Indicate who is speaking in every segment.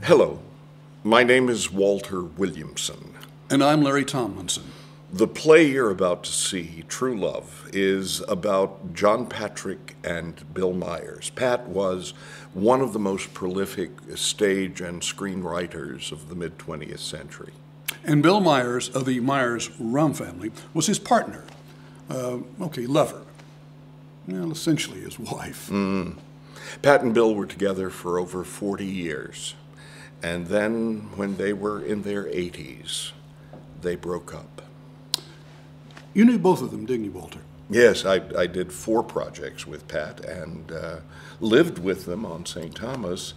Speaker 1: Hello, my name is Walter Williamson.
Speaker 2: And I'm Larry Thomlinson.
Speaker 1: The play you're about to see, True Love, is about John Patrick and Bill Myers. Pat was one of the most prolific stage and screenwriters of the mid-20th century.
Speaker 2: And Bill Myers, of the Myers rum family, was his partner. Lover. Well, essentially his wife.
Speaker 1: Pat and Bill were together for over 40 years. And then, when they were in their 80s, they broke up.
Speaker 2: You knew both of them, didn't you, Walter?
Speaker 1: Yes, I did 4 projects with Pat and lived with them on St. Thomas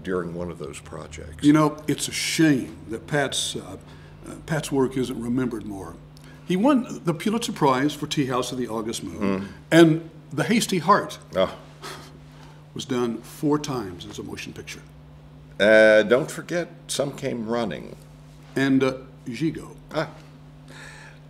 Speaker 1: during one of those projects.
Speaker 2: You know, it's a shame that Pat's work isn't remembered more. He won the Pulitzer Prize for Teahouse of the August Moon, and The Hasty Heart was done 4 times as a motion picture.
Speaker 1: Don't forget, Some Came Running.
Speaker 2: And Gigot.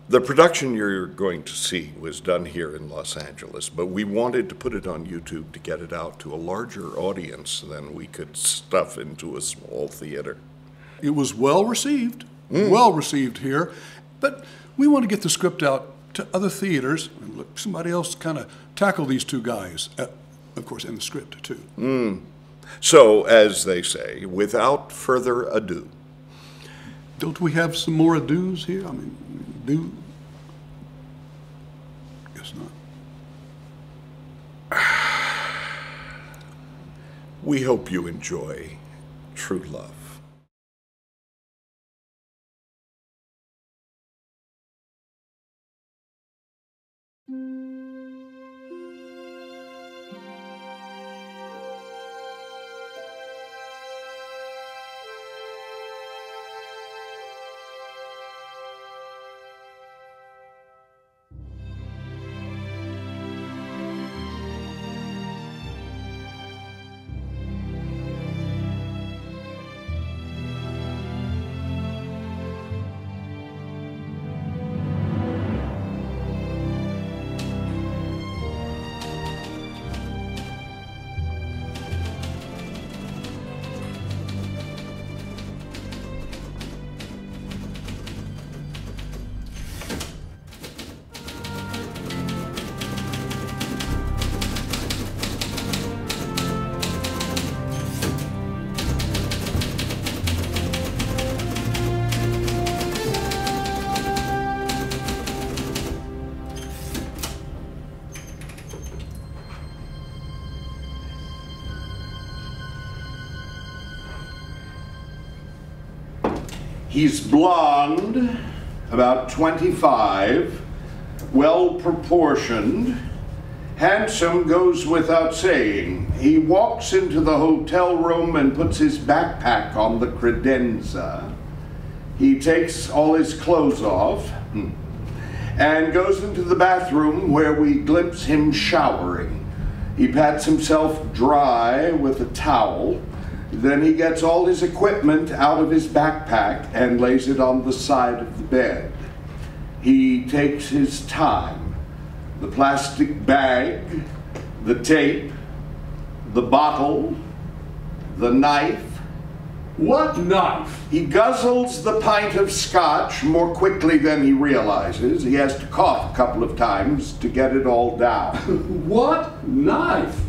Speaker 1: The production you're going to see was done here in Los Angeles, but we wanted to put it on YouTube to get it out to a larger audience than we could stuff into a small theater.
Speaker 2: It was well received here, but we want to get the script out to other theaters and let somebody else kind of tackle these 2 guys, of course, and the script too.
Speaker 1: So, as they say, without further ado.
Speaker 2: Don't we have some more ados here? I mean, do? Guess not.
Speaker 1: We hope you enjoy True Love. He's blonde, about 25, well-proportioned, handsome goes without saying. He walks into the hotel room and puts his backpack on the credenza. He takes all his clothes off and goes into the bathroom where we glimpse him showering. He pats himself dry with a towel. Then he gets all his equipment out of his backpack and lays it on the side of the bed. He takes his time. The plastic bag, the tape, the bottle, the knife.
Speaker 2: What knife?
Speaker 1: He guzzles the pint of scotch more quickly than he realizes. He has to cough a couple of times to get it all down.
Speaker 2: What knife?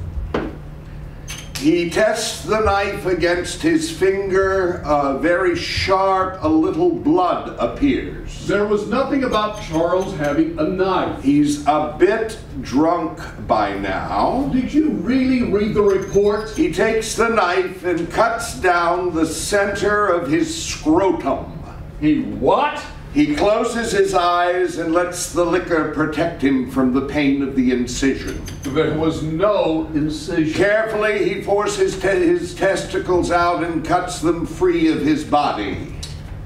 Speaker 1: He tests the knife against his finger, very sharp, a little blood appears.
Speaker 2: There was nothing about Charles having a knife.
Speaker 1: He's a bit drunk by now.
Speaker 2: Did you really read the report?
Speaker 1: He takes the knife and cuts down the center of his scrotum.
Speaker 2: He what?
Speaker 1: He closes his eyes and lets the liquor protect him from the pain of the incision.
Speaker 2: There was no incision.
Speaker 1: Carefully, he forces his testicles out and cuts them free of his body.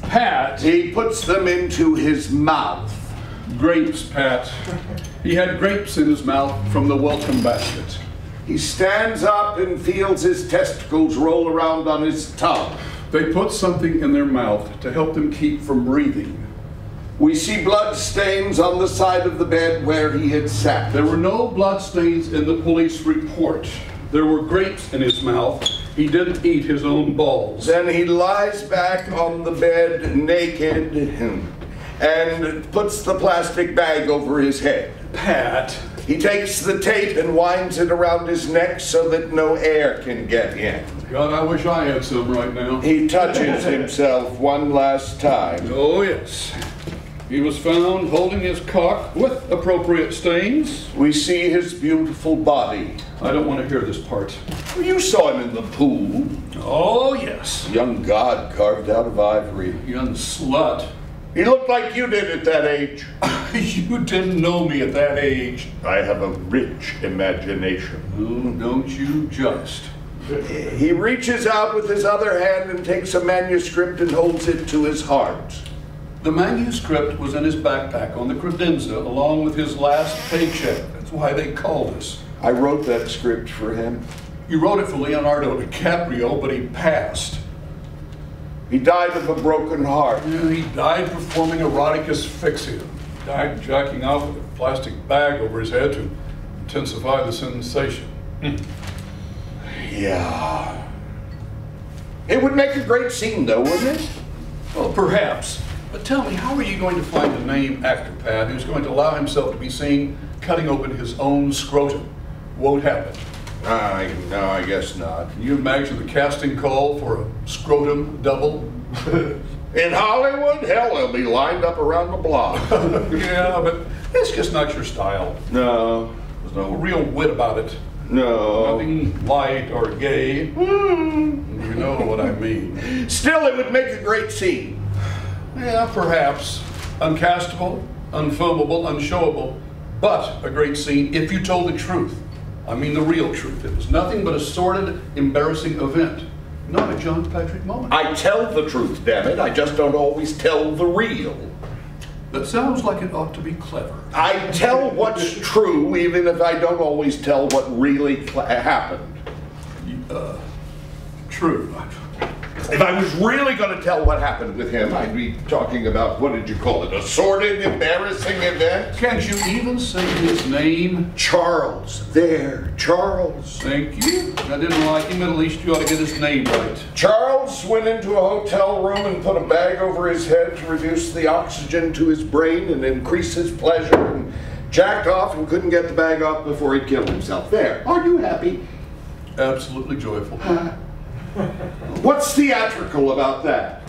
Speaker 2: Pat!
Speaker 1: He puts them into his mouth.
Speaker 2: Grapes, Pat. He had grapes in his mouth from the welcome basket.
Speaker 1: He stands up and feels his testicles roll around on his tongue.
Speaker 2: They put something in their mouth to help them keep from breathing.
Speaker 1: We see blood stains on the side of the bed where he had sat.
Speaker 2: There were no blood stains in the police report. There were grapes in his mouth, He didn't eat his own balls.
Speaker 1: Then he lies back on the bed naked and puts the plastic bag over his head.
Speaker 2: Pat.
Speaker 1: He takes the tape and winds it around his neck so that no air can get in.
Speaker 2: God, I wish I had some right now.
Speaker 1: He touches himself one last time.
Speaker 2: Oh, yes. He was found holding his cock with appropriate stains.
Speaker 1: We see his beautiful body.
Speaker 2: I don't want to hear this part.
Speaker 1: You saw him in the pool.
Speaker 2: Oh, yes.
Speaker 1: Young god carved out of ivory.
Speaker 2: Young slut.
Speaker 1: He looked like you did at that age.
Speaker 2: You didn't know me at that age.
Speaker 1: I have a rich imagination.
Speaker 2: Oh, don't you just.
Speaker 1: He reaches out with his other hand and takes a manuscript and holds it to his heart.
Speaker 2: The manuscript was in his backpack on the credenza along with his last paycheck. That's why they called us.
Speaker 1: I wrote that script for him.
Speaker 2: You wrote it for Leonardo DiCaprio, but he passed.
Speaker 1: He died of a broken heart.
Speaker 2: Yeah, he died performing erotic asphyxia. Died jacking off with a plastic bag over his head to intensify the sensation.
Speaker 1: Yeah. It would make a great scene, though, wouldn't it?
Speaker 2: Well, perhaps. But tell me, how are you going to find a name actor, Pat, who's going to allow himself to be seen cutting open his own scrotum? Won't happen.
Speaker 1: No, I guess not.
Speaker 2: Can you imagine the casting call for a scrotum double?
Speaker 1: In Hollywood? Hell, they'll be lined up around the block.
Speaker 2: Yeah, but it's just not your style.
Speaker 1: No.
Speaker 2: There's no real wit about it.
Speaker 1: No.
Speaker 2: Nothing light or gay. You know what I mean.
Speaker 1: Still, it would make a great scene.
Speaker 2: Yeah, perhaps. Uncastable, unfilmable, unshowable, but a great scene if you told the truth. I mean the real truth. It was nothing but a sordid, embarrassing event. Not a John Patrick moment.
Speaker 1: I tell the truth, damn it. I just don't always tell the real.
Speaker 2: That sounds like it ought to be clever.
Speaker 1: I tell what's true, even if I don't always tell what really happened.
Speaker 2: True.
Speaker 1: If I was really going to tell what happened with him, I'd be talking about, what did you call it, a sordid, embarrassing event?
Speaker 2: Can't you even say his name?
Speaker 1: Charles. There, Charles.
Speaker 2: Thank you. I didn't like him, at least you ought to get his name right.
Speaker 1: Charles went into a hotel room and put a bag over his head to reduce the oxygen to his brain and increase his pleasure, and jacked off and couldn't get the bag off before he killed himself. There. Are you happy?
Speaker 2: Absolutely joyful.
Speaker 1: What's theatrical about that?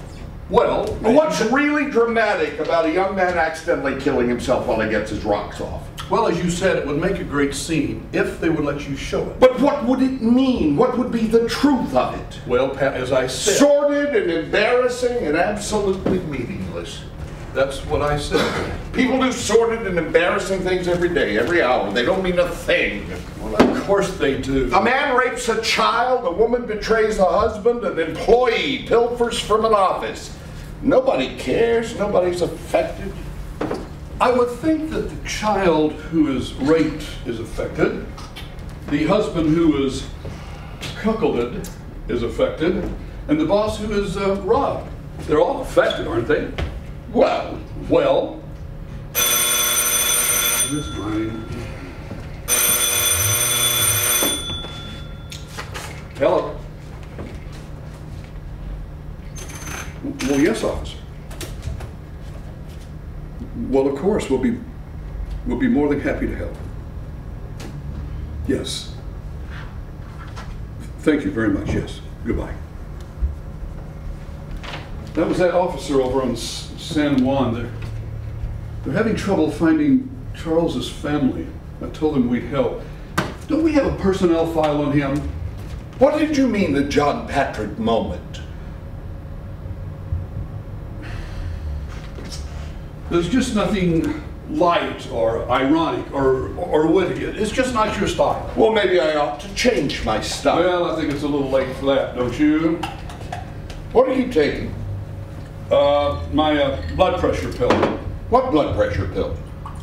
Speaker 2: Well,
Speaker 1: what's really dramatic about a young man accidentally killing himself while he gets his rocks off?
Speaker 2: Well, as you said, it would make a great scene if they would let you show it.
Speaker 1: But what would it mean? What would be the truth of it?
Speaker 2: Well, Pat, as I said...
Speaker 1: Sordid and embarrassing and absolutely meaningless.
Speaker 2: That's what I said.
Speaker 1: People do sordid and embarrassing things every day, every hour. They don't mean a thing.
Speaker 2: Well, of course they do.
Speaker 1: A man rapes a child, a woman betrays a husband, an employee pilfers from an office. Nobody cares, nobody's affected.
Speaker 2: I would think that the child who is raped is affected. The husband who is cuckolded is affected. And the boss who is robbed. They're all affected, aren't they?
Speaker 1: Well.
Speaker 2: Here's mine. Hello. Well, yes, officer. Well, of course, we'll be more than happy to help. Yes. Thank you very much. Yes. Goodbye. That was that officer over on San Juan. They're having trouble finding Charles's family. I told them we'd help. Don't we have a personnel file on him?
Speaker 1: What did you mean, the John Patrick moment?
Speaker 2: There's just nothing light or ironic or witty. It's just not your style.
Speaker 1: Well, maybe I ought to change my style.
Speaker 2: Well, I think it's a little late for that, don't you?
Speaker 1: What are you taking?
Speaker 2: My blood pressure pill.
Speaker 1: What blood pressure pill?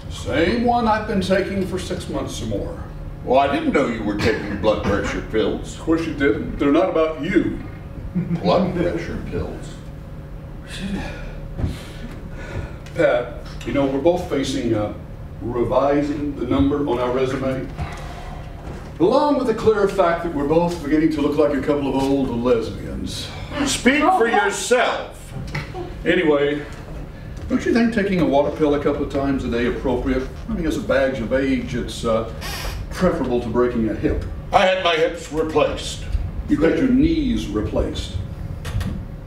Speaker 2: Same one I've been taking for 6 months or more.
Speaker 1: Well, I didn't know you were taking blood pressure pills.
Speaker 2: Of course you didn't. They're not about you.
Speaker 1: Blood pressure pills?
Speaker 2: Pat, you know, we're both facing revising the number on our resume. Along with the clear fact that we're both beginning to look like a couple of old lesbians.
Speaker 1: Speak for yourself.
Speaker 2: Anyway, don't you think taking a water pill a couple of times a day appropriate? I mean, as a badge of age, it's preferable to breaking a hip.
Speaker 1: I had my hips replaced.
Speaker 2: You had your knees replaced.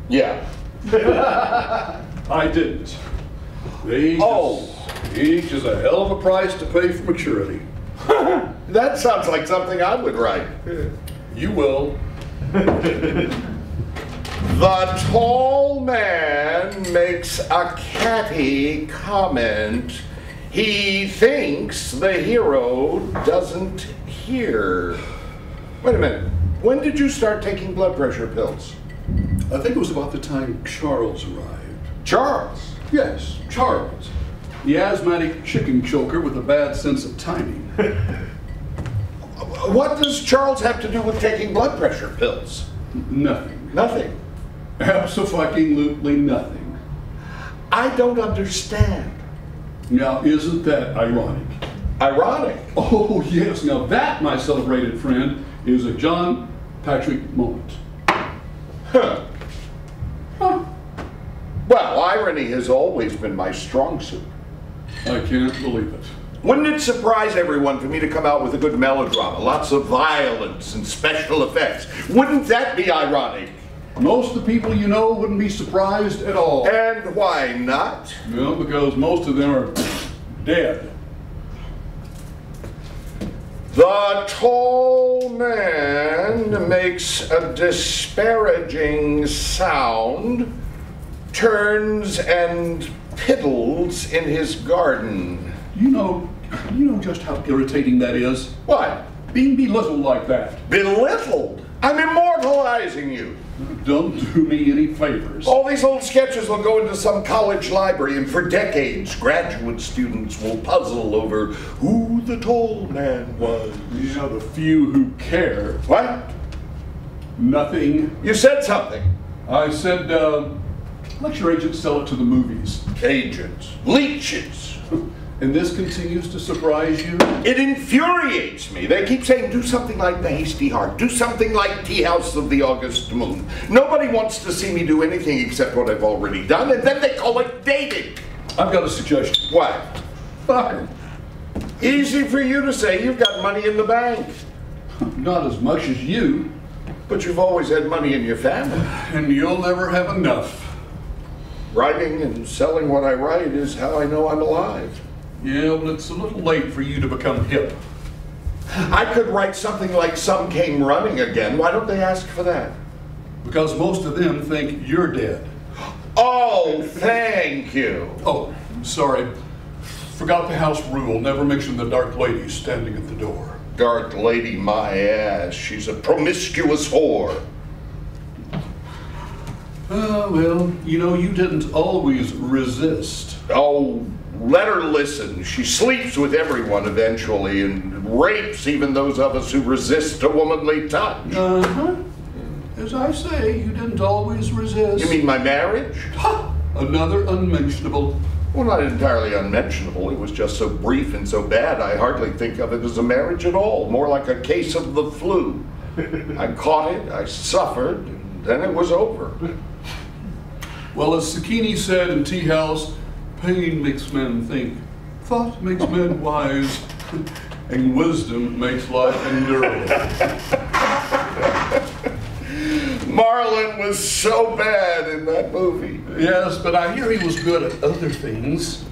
Speaker 1: Yeah.
Speaker 2: I didn't. Age is a hell of a price to pay for maturity.
Speaker 1: That sounds like something I would write.
Speaker 2: You will.
Speaker 1: The tall man makes a catty comment. He thinks the hero doesn't hear. Wait a minute. When did you start taking blood pressure pills?
Speaker 2: I think it was about the time Charles arrived.
Speaker 1: Charles?
Speaker 2: Yes, Charles. The asthmatic chicken choker with a bad sense of timing.
Speaker 1: What does Charles have to do with taking blood pressure pills?
Speaker 2: Nothing.
Speaker 1: Nothing.
Speaker 2: Abso-fucking-lutely nothing.
Speaker 1: I don't understand.
Speaker 2: Now, isn't that ironic?
Speaker 1: Ironic?
Speaker 2: Oh, yes. Now that, my celebrated friend, is a John Patrick moment.
Speaker 1: Huh. Well, irony has always been my strong suit.
Speaker 2: I can't believe it.
Speaker 1: Wouldn't it surprise everyone for me to come out with a good melodrama, lots of violence and special effects? Wouldn't that be ironic?
Speaker 2: Most of the people you know wouldn't be surprised at all.
Speaker 1: And why not?
Speaker 2: Well, because most of them are dead.
Speaker 1: The tall man makes a disparaging sound, turns and piddles in his garden.
Speaker 2: You know just how irritating that is?
Speaker 1: What?
Speaker 2: Being belittled like that.
Speaker 1: Belittled? I'm immortalizing you.
Speaker 2: Don't do me any favors.
Speaker 1: All these old sketches will go into some college library, and for decades, graduate students will puzzle over who the tall man was.
Speaker 2: You know, the few who care.
Speaker 1: What?
Speaker 2: Nothing.
Speaker 1: You said something.
Speaker 2: I said, let your agents sell it to the movies.
Speaker 1: Agents. Leeches.
Speaker 2: And this continues to surprise you?
Speaker 1: It infuriates me. They keep saying, do something like the Hasty Heart. Do something like Teahouse of the August Moon. Nobody wants to see me do anything except what I've already done, and then they call it dating.
Speaker 2: I've got a suggestion.
Speaker 1: What?
Speaker 2: Fuck 'em.
Speaker 1: Easy for you to say. You've got money in the bank.
Speaker 2: Not as much as you.
Speaker 1: But you've always had money in your family.
Speaker 2: And you'll never have enough.
Speaker 1: Writing and selling what I write is how I know I'm alive.
Speaker 2: Yeah, but it's a little late for you to become hip.
Speaker 1: I could write something like Some Came Running Again. Why don't they ask for that?
Speaker 2: Because most of them think you're dead.
Speaker 1: Oh, thank you.
Speaker 2: Oh, sorry. Forgot the house rule. Never mention the dark lady standing at the door.
Speaker 1: Dark lady, my ass. She's a promiscuous whore.
Speaker 2: Well, you know, you didn't always resist.
Speaker 1: Oh, let her listen. She sleeps with everyone eventually and rapes even those of us who resist a womanly touch.
Speaker 2: Uh-huh. As I say, you didn't always resist.
Speaker 1: You mean my marriage?
Speaker 2: Ha! Another unmentionable.
Speaker 1: Well, not entirely unmentionable. It was just so brief and so bad, I hardly think of it as a marriage at all. More like a case of the flu. I caught it, I suffered, and then it was over.
Speaker 2: Well, as Sakini said in Teahouse, pain makes men think, thought makes men wise, and wisdom makes life endurable.
Speaker 1: Marlon was so bad in that movie.
Speaker 2: Yes, but I hear he was good at other things.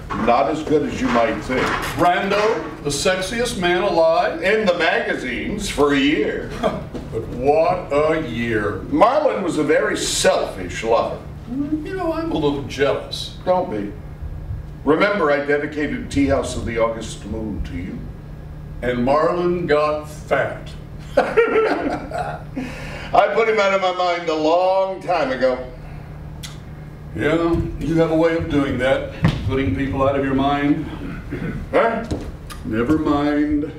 Speaker 1: Not as good as you might think.
Speaker 2: Brando, the sexiest man alive.
Speaker 1: In the magazines for a year.
Speaker 2: But what a year.
Speaker 1: Marlon was a very selfish lover.
Speaker 2: You know, I'm a little jealous.
Speaker 1: Don't be. Remember, I dedicated Teahouse of the August Moon to you.
Speaker 2: And Marlon got fat.
Speaker 1: I put him out of my mind a long time ago.
Speaker 2: Yeah, you have a way of doing that, putting people out of your mind.
Speaker 1: Huh?
Speaker 2: Never mind.